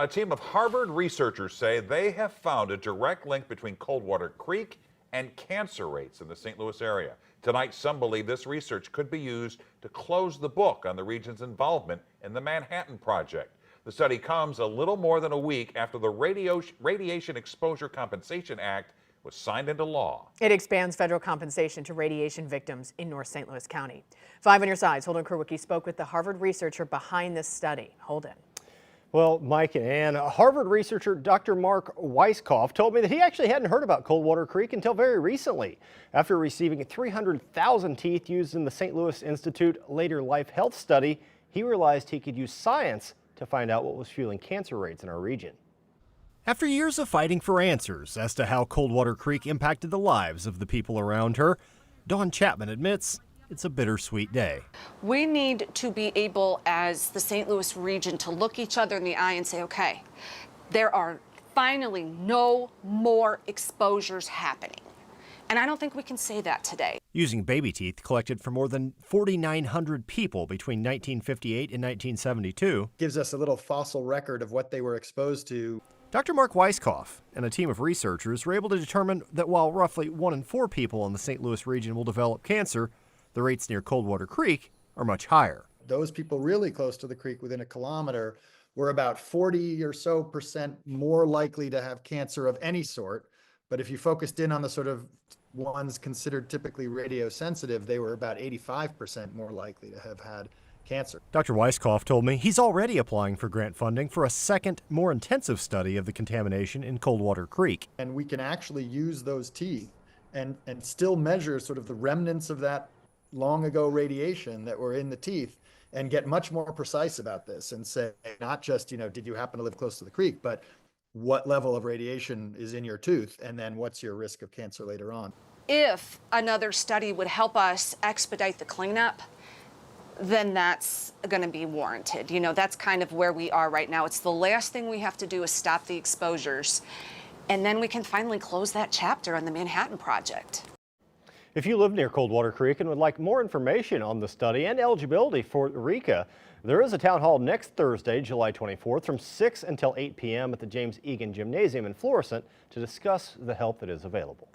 A team of Harvard researchers say they have found a direct link between Coldwater Creek and cancer rates in the St. Louis area. Tonight, some believe this research could be used to close the book on the region's involvement in the Manhattan Project. The study comes a little more than a week after the Radiation Exposure Compensation Act was signed into law. It expands federal compensation to radiation victims in North St. Louis County. 5 on your sides. Holden Kurwicki spoke with the Harvard researcher behind this study. Holden. Well, Mike and Ann, Harvard researcher Dr. Mark Weisskopf told me that he actually hadn't heard about Coldwater Creek until very recently. After receiving 300,000 teeth used in the St. Louis Institute Later Life Health Study, he realized he could use science to find out what was fueling cancer rates in our region. After years of fighting for answers as to how Coldwater Creek impacted the lives of the people around her, Dawn Chapman admits it's a bittersweet day. We need to be able, as the St. Louis region, to look each other in the eye and say, okay, there are finally no more exposures happening. And I don't think we can say that today. Using baby teeth collected from more than 4,900 people between 1958 and 1972 gives us a little fossil record of what they were exposed to. Dr. Mark Weisskopf and a team of researchers were able to determine that while roughly 1 in 4 people in the St. Louis region will develop cancer, the rates near Coldwater Creek are much higher. Those people really close to the creek within a kilometer were about 40% or so more likely to have cancer of any sort. But if you focused in on the sort of ones considered typically radiosensitive, they were about 85% more likely to have had cancer. Dr. Weisskopf told me he's already applying for grant funding for a second, more intensive study of the contamination in Coldwater Creek. And we can actually use those teeth and still measure sort of the remnants of that long ago radiation that were in the teeth and get much more precise about this and say, not just, did you happen to live close to the creek, but what level of radiation is in your tooth, and then what's your risk of cancer later on. If another study would help us expedite the cleanup, then that's going to be warranted. That's kind of where we are right now. It's the last thing we have to do is stop the exposures, and then we can finally close that chapter on the Manhattan Project. If you live near Coldwater Creek and would like more information on the study and eligibility for RECA, there is a town hall next Thursday, July 24th from 6 until 8 p.m. at the James Egan Gymnasium in Florissant to discuss the help that is available.